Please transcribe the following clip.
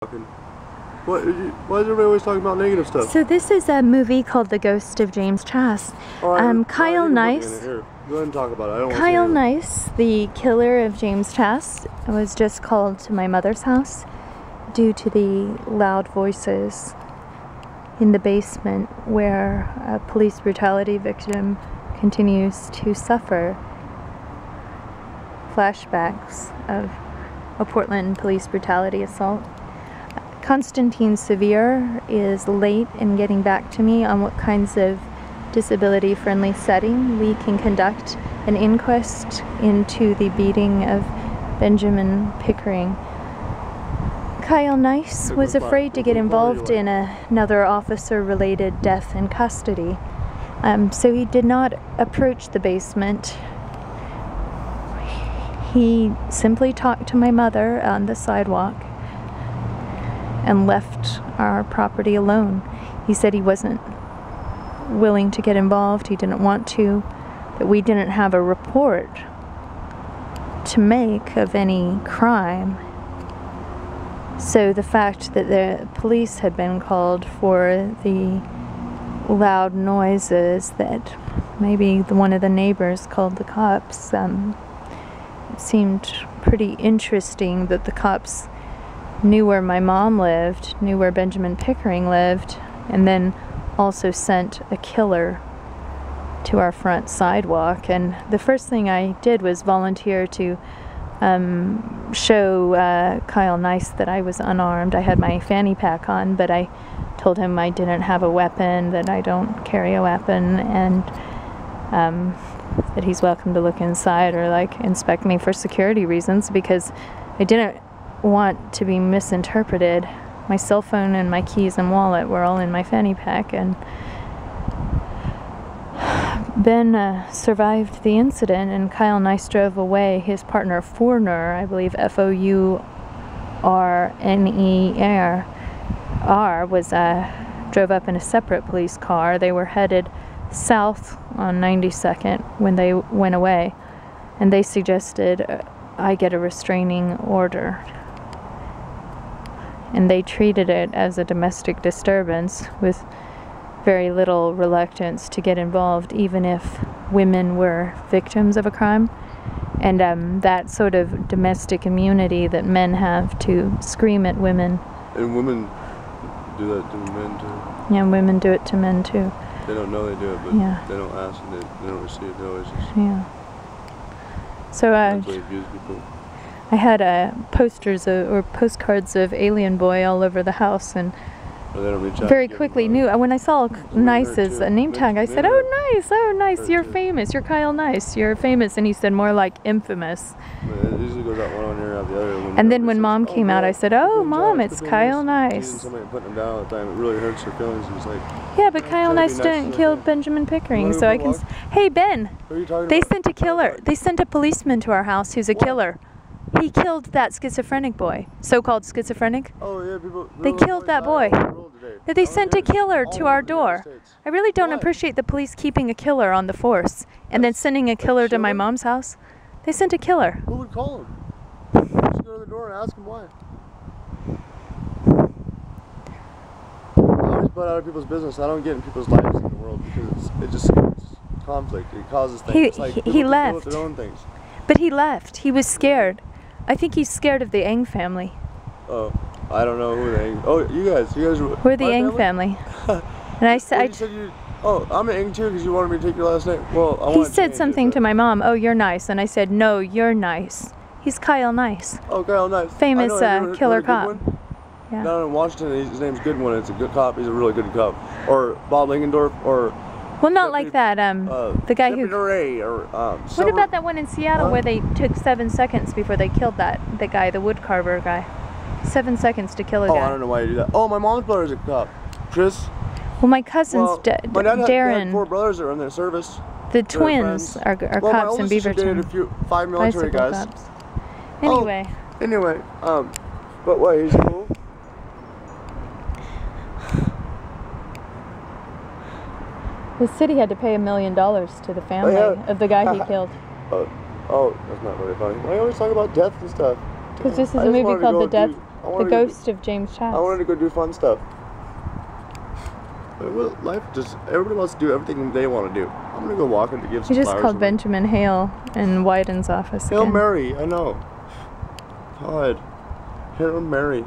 Why is everybody always talking about negative stuff? So this is a movie called The Ghost of James Chasse. Kyle Nice. Go ahead and talk about it. I don't Kyle want to Nice, the killer of James Chasse, was just called to my mother's house due to the loud voices in the basement where a police brutality victim continues to suffer flashbacks of a Portland police brutality assault. Constantine Sevier is late in getting back to me on what kinds of disability-friendly setting we can conduct an inquest into the beating of Benjamin Pickering. Kyle Nice was afraid to get involved in another officer-related death in custody, so he did not approach the basement. He simply talked to my mother on the sidewalk and left our property alone. He said he wasn't willing to get involved, he didn't want to, that we didn't have a report to make of any crime. So the fact that the police had been called for the loud noises that maybe one of the neighbors called the cops, it seemed pretty interesting that the cops knew where my mom lived, knew where Benjamin Pickering lived, and then also sent a killer to our front sidewalk. And the first thing I did was volunteer to show Kyle Nice that I was unarmed. I had my fanny pack on, but I told him I didn't have a weapon, that I don't carry a weapon, and that he's welcome to look inside or like inspect me for security reasons, because I didn't want to be misinterpreted. My cell phone and my keys and wallet were all in my fanny pack, and Ben survived the incident, and Kyle Nice drove away. His partner Fourner, I believe Fourner, was drove up in a separate police car. They were headed south on 92nd when they went away, and they suggested I get a restraining order. And they treated it as a domestic disturbance with very little reluctance to get involved, even if women were victims of a crime. And that sort of domestic immunity that men have to scream at women. And women do that to men too. Yeah, women do it to men too. They don't know they do it, but yeah, they don't ask and they don't receive. They always just so abuse people. I had posters or postcards of Alien Boy all over the house, and they don't reach out very quickly knew. When I saw Nice's name tag, I said, "Oh, nice! Oh, nice! You're famous. You're Kyle Nice. You're famous." And he said, "More like infamous." It usually goes out one ear out the other. And then when Mom came out, I said, "Oh, Mom, it's Kyle Nice." Somebody putting him down all the time. It really hurts her feelings. It's like, yeah, but Kyle Nice didn't kill Benjamin Pickering, so I can. Hey, Ben, they sent a killer. They sent a policeman to our house who's a killer. He killed that schizophrenic boy, so-called schizophrenic. Oh yeah, people. They killed that boy. They sent a killer to our door. I really don't appreciate the police keeping a killer on the force and then sending a killer to my mom's house. They sent a killer. Who would call him? Just go to the door and ask him why. I always butt out of people's business. I don't get in people's lives in the world because it just creates conflict. It causes things. He left. Deal with their own things. But he left. He was scared. I think he's scared of the Eng family. Oh, I don't know who the Eng. Oh, you guys we're the Eng family. And I said, oh, I'm an Eng too because you wanted me to take your last name. Well, he said something to my mom. Oh, you're nice, and I said, no, you're nice. He's Kyle Nice. Oh, Kyle Nice. Famous killer cop. Yeah. Down in Washington, his name's Goodwin. It's a good cop. He's a really good cop. Or Bob Lingendorf, or. Well, not like that. The guy who. What about that one in Seattle where they took 7 seconds before they killed the guy, the woodcarver guy? 7 seconds to kill a guy. Oh, I don't know why you do that. Oh, my mom's brother's a cop. Chris. Well, my cousin's my dad Darren. Had 4 brothers that are in their service. The twins are cops in Beaverton. A 5 military guys. Cops. Anyway. Oh, anyway, but why he's cool. The city had to pay $1 million to the family of the guy he killed. Oh, that's not really funny. I always talk about death and stuff. Because this is a movie called The Death The ghost of James Chasse. I wanted to go do fun stuff. But life just, everybody wants to do everything they want to do. I'm going to go walking to give some He just flowers called away. Benjamin Hale in Wyden's office Hail again. Mary, I know. God. Hail Mary.